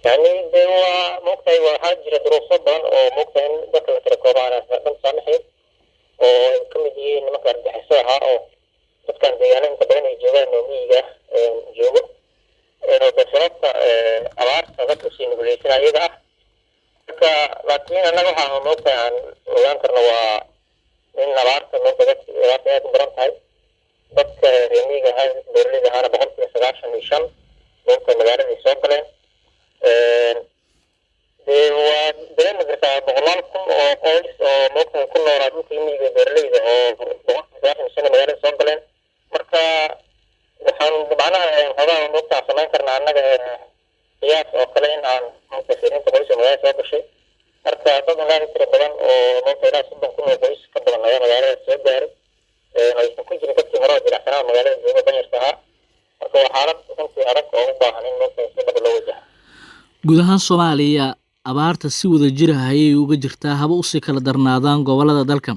يعني هو ممكن وحاجة ظروف صدًا وممكن دخل تركوبان دم سامحين وكم دي إن مثلا بحسها أو dadkan deegaanada badan ay joogaan oo miyiga joogo oo sababta abaarta dadka sii nuguleysan ayaga ah marka laakiin anaga waxaan moogtahay aan ogaan karno waa in abaarta moogta dadka abaarta aad u daran tahay dadka reer miyiga beeraleyda ahana 95% moogta magaalada soo galeen dee waa dareemi kartaa boqolaal kun oo qoys oo moogta ku noolaa dhulka miyiga beeraleyda oo 95% magaalada soo galeen marka waxaan macnaha xogaa moogtaa samayn karnaa annaga qiyaas oo kale in aan moogta fiirinta qoyska magaalada soo gashay marka dad aad tiro badan oo moogta ilaa 30 kun oo qoys ka badan ayaa magaalada soo gaaray aysan ku jirin dadkii hore oo jilicsanaa magaalada jooga danyarta ahaa marka waa xaalad runtii adag oo u baahan in moogta si dhab loo wajaho guud ahaan Soomaaliya abaarta si wada jir ah ayay uga jirtaa haba u sii kala darnaadaan gobolada dalka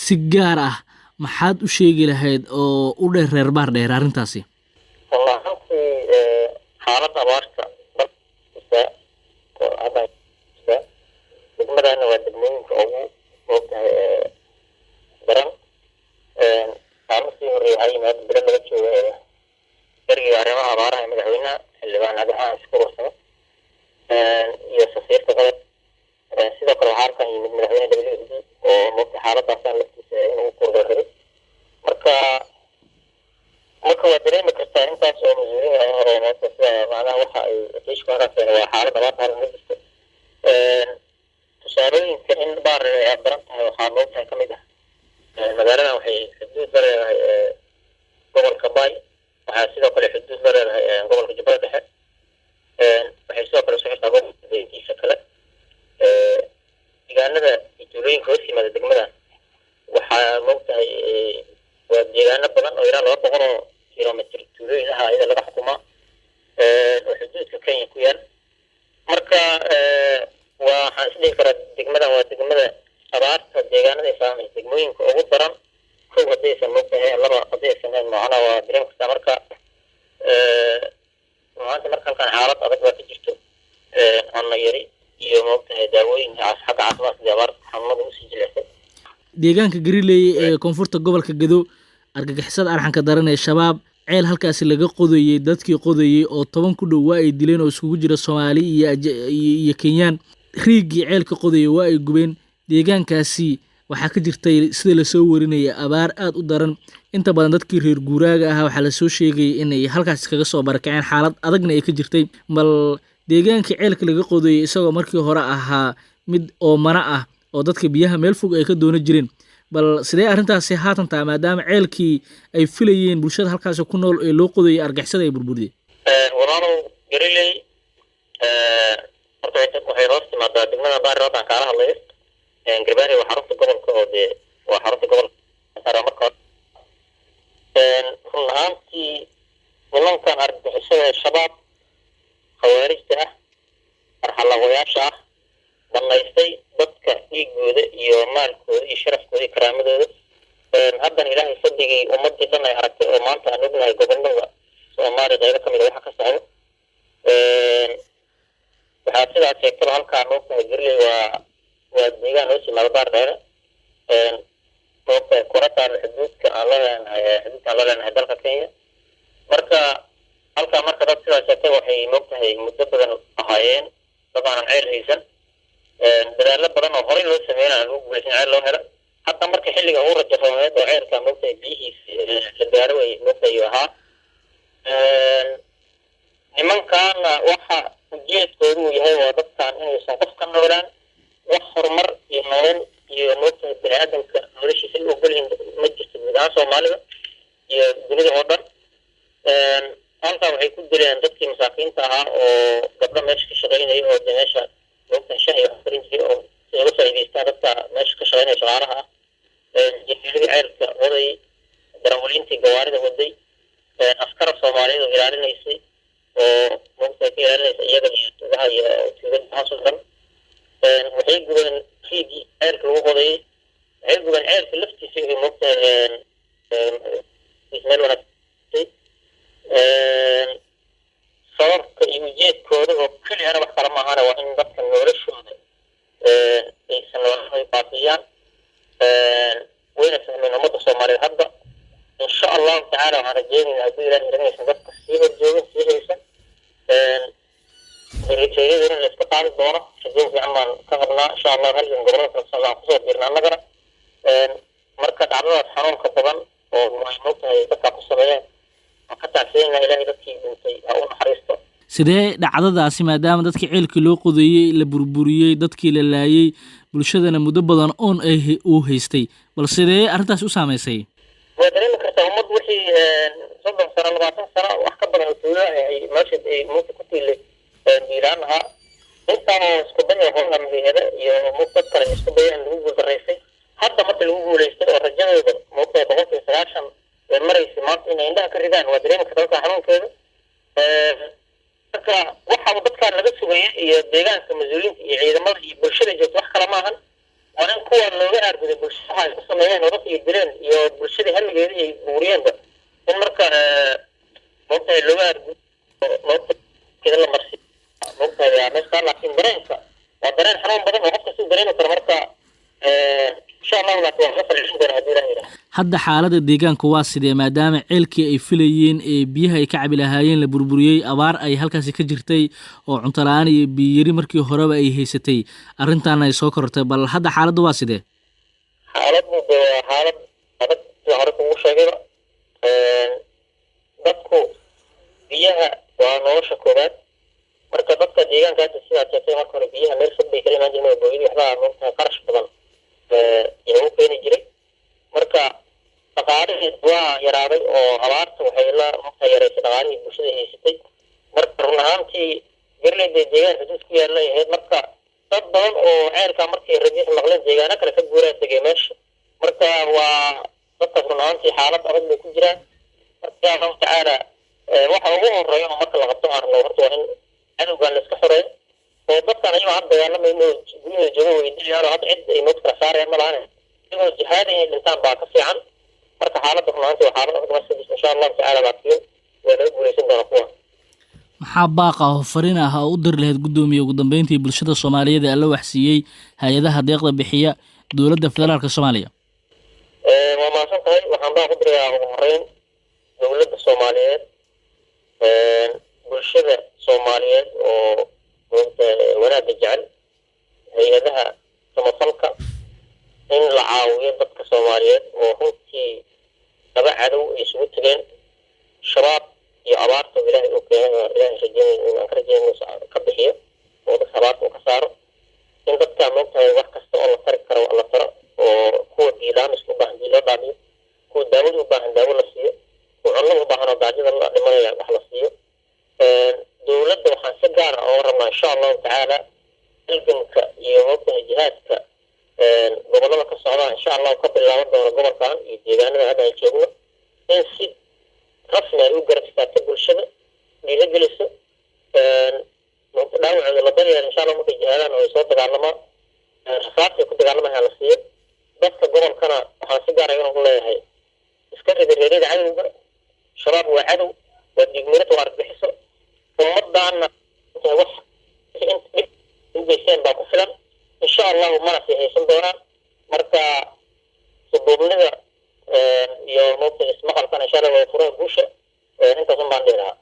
si gaar ah maxaad u sheegi lahayd oo u dheer reer baar dheer arrintaasi wallahi xaalad abaarta dalka oo hadda degmadana waa degmooyinka ugu moogtahay daran kaalmasii horreeyay waxaa yimaada bilo laga jooga ergeyga arrimaha abaaraha madaxweynaha xildhibaan adeexaan isku warsamo iyo safiirka qalab sidoo kale waxaa halkan yimid madaxweyne WFD oo moogta xaaladaasaan laftiisa inuu kurdaray marka waa dareemi kartaa intaas oo mas-uuliyiin ah hore moogta sida macnaha waxa ay heshiiska haraaseen waa xaalad abaarta halkan ka jirta tusaalooyinka in baar ay aad daran tahay waxaa moogtahay ka mid ah magaaladan waxay xuduud la leedahay gobolka Bay waxaa sidoo kale xuduud la leedahay gobolka Jubbada Dhexe waxay sidoo kale soo xirtaa gobolka deegaankiisa kale deegaanada tuulooyinka hoos yimaada degmadan waxaa moogtahay waa deegaano badan oo ilaa 200 kilomitir tuulooyin ah iyada laga xukumaa oo xuduudka Kenya ku yaal marka waxaan is dhihi karaa degmadan waa degmada abaarta deegaanada ay saameeyay degmooyinka ugu daran kow haddaysan moogtahay laba haddaysan macnaha waa dareemi kartaa marka maanta marka halkan xaalad adag waa ka jirto cunno yari iyo moogtahay daawooyin xagga caafimaadka iyo abaarta xanuunada usii jilicsan deegaanka Gariley ee koonfurta gobolka Gedo argagixisada arxanka daran ee shabaab ceel halkaasi laga qodayay dadkii qodayay oo 10 ku dhow waa ay dileen oo isugu jira Soomaali iyo Kenyaan riigii ceelka qodayay waa ay gubeen deegaankaasi waxaa ka jirtay sida la soo warinaya abaar aad u daran inta badan dadkii reer guuraaga ah waxa la soo sheegay inay halkaas kaga soo barakaceen xaalad adagna ay ka jirtay bal deegaanka ceelka laga qodayay isagoo markii hore ahaa mid oo mana ah oo dadka biyaha meel fog ay ka doona jireen bal sidee arrintaasi haatan taa maadaama ceelkii ay filayeen bulshada halkaas ku nool ee loo qodayay argagixisada ay burburiyeen walaalow Gariley horta waxay hoos timaadaa degmada Baar Rodan kaala hadlayo Gariley waa xarunta gobolka oo waa xarunta gobolka marka run ahaantii nimankan argagixisada shabaab khawaarijta ah arxalawayaasha ah dhammaystay dadka dhiigooda iyo maalkooda iyo sharafkooda iyo karaamadooda haddana ilaahay fadligii ummadii dhan ay aragtay oo maanta aan ognahay gobolada Soomaaliya qaybo ka mid ah waxa ka socda waxaa sidaas sheegtay halkaan moogtahay Gariley waa deegaan hoos yimaada Baar Dheere moogtahay kurataan xuduudka aan la leenahay dalka Kenya marka halkaa marka dad sidaas sheegtay waxay moogtahay muddo badan ahaayeen dad aanan ceel haysan dadaallo badan oo horey loo sameeyay lagu guuleysan ceel loo helo hatta marka xilliga uu rajo roomeed oo ceelka moogtahay biyihiisa la gaaro ay moogtahay ahaa nimankaana waxa ujeedkoodu yahay waa dadkan inaysan qof ka noolaan wax horumar iyo nolol iyo moogtahay bini'aadamka noloshiisa u ogolyihiin ma jirto guud ahaan Soomaalida iyo dunida oo dhan halkaa waxay ku dileen dadkii masaakiinta ahaa oo gabdho meesha ka shaqaynayay oo meesha moogtahay shahi wax karin jiray oo si uga faa'iidaystaan dadka meesha ka shaqaynaya shaqaalaha ah jifiiladii ceelka waday darawaliintii gawaarida waday askar Soomaaliyeed oo ilaalinaysay oo moogtahay ka ilaalinaysa iyaga iyo tuugaha iyo tuugadahaas oo dhan waxay gubeen riigii ceelka lagu qodayay waxay gubeen ceelka laftiisa iyo moogtahay meel wanaagsan sababka iyo ujeedkooda oo keliyana wax kala maahana waa in dadka noloshooda aysan noloshooda baabiyaan wayna fahmeen ummadda soomaaliyeed hadda insha allahu tacaala waxaan rajeynaynaa haddii ilaah iranaysan dadka sii horjoogin sii haysan reeryadana la iska qaadi doono rajeyn fiican baan ka qabnaa insha allah halgan gobolada kala socdaan kusoo biirna annagana marka dhacdadaas xanuunka badan oo ay moogtahay dadkaa ku sameeyeen waan ka tacsiyeynaa ilaahay dadkii dhintay ha u naxariisto sidee dhacdadaasi maadaama dadkii ceelkii loo qodeeyey la burburiyey dadkii la laayey bulshadana muddo badan oon uu haystay bal sidee arrintaas u saamaysay waa dareemi kartaa ummad wixii 30 sano 20 sano wax ka badan tuulo ay meesha ay muugta ku tiilay diilaan ahaa intaan isku daya howla madaxda iyo muugta kale isku dayaan lagu guuldareysay hadda marka lagu guuleystay oo rajadooda muugta 190 ee maraysa maanta inay indhaha ka ridaan waa dareemi kartaa xanuunkeeda marka waxa dadka laga sugayay iyo deegaanka mas'uuliyiinta iyo ciidamada iyo bulshada joogto wax kala maahan waa in kuwa looga aarguday bulshada ay ku sameeyeen wadada iyo dileen iyo bulshada hamigeeda ay buuriyeenba in marka moogta looga aarguday moogta kida la marsi moogta yaa meesha laakiin dareenka waa dareen xanuun badan oo qofka si dareemi karo marka insha allah waa ka falcelin doona haddii ilaah yiraahdo hadda xaaladda deegaanka waa sidee maadaama ceelkii ay filayeen ee biyaha ay ka cabi lahaayeen la burburiyey abaar ay halkaasi ka jirtay oo cunto la-aan iyo biyari markii horeba ay haysatay arrintaana ay soo korortay bal hadda xaaladda waa sidee xaaladdu de waa xaalad adag sida hore kugu sheegayba dadku biyaha waa nolosha koobaad marka dadka deegaankaasi sidaad sheegtay marka hore biyaha meel fog bay kala imaan jireen booyadii waxbaa moogtahay qarash badan yaa u keeni jiray marka dhaqaalihii waa yaraaday oo abaarta waxay la moogtahay yaraysay dhaqaalihii bulshada haysatay marka run ahaantii beerleyda deegaanka dad ku yaallay ahayd marka dad badan oo ceelkaa markay rajiix maqleen deegaano kale ka guuraan tegay meesha marka waa dadkaas run ahaantii xaalad adag bay ku jiraan marka insha allahu tacaala waxa ugu horeeya oo marka la qabto aan rabno horta waa in cadowgan la iska xoreeyo oo dadkan ayago had dagaalamayno guryaha joogo weydilayaan oo hadda cid ay mood kala saarayaan ma lahan iyagoo jihaada inay dhintaan baa ka fiican marka xaaladda run ahaantii waa xaalad adag marka insha allahu tacaala laakiin waa laga guuleysan doona kuwa maxaa baaqa oo fariin ah oo u dir lahayd guddoomiye ugu dambeyntii bulshada Soomaaliyeed ee la waxsiiyey hay'adaha deeqda bixiya dowladda federaalka Soomaaliya waa maasan tahay waxaan baa ku dirayaa ugu horeyn dowladda Soomaaliyeed bulshada Soomaaliyeed oo wanaagga jecel hay'adaha samafalka in la caawiyo dadka Soomaaliyeed oo runtii laba cadow ay isugu tageen shabaab iyo abaarta ilaahay uu keenay ilaahay rajeynayna aan ka rajeynayno ka bixiyo oo dadka abaarta uu ka saaro in dadka moogtahay wax kasta oo la tari karo la taro oo kuwa diilaan isku baahan loo dhaamiyo kuwa daawada u baahan daawo la siiyo kuwa cunno u baahan oo gaajada la dhimanaya wax la siiyo dowladda waxaan si gaar ah oo rabnaa insha allahu tacaala halganka iyo moogtahay jihaadka gobolada ka socdaan insha allahu ka bilaaban doona gobolkan iyo deegaanada hadda aan joogno in si rasmi ay u garab istaagto bulshada dhiirageliso dhaawacooda la daryeelo insha allah markay jihaadaan oo ay soo dagaalamaan rasaasay ku dagaalamayaa la siiyo dadka gobolkana waxaan si gaar ah inaan u leeyahay iska rida reeryada cadowga shabaab waa cadow waa dhiigmirad waa argagixiso ummadaana wax dhib u geysteen baa ku filan insha allahu mana sii haysan doonaan marka suduubnida iyo moogta ismaqalkana insha allah waa furaha guusha intaasun baan dhihi lahaa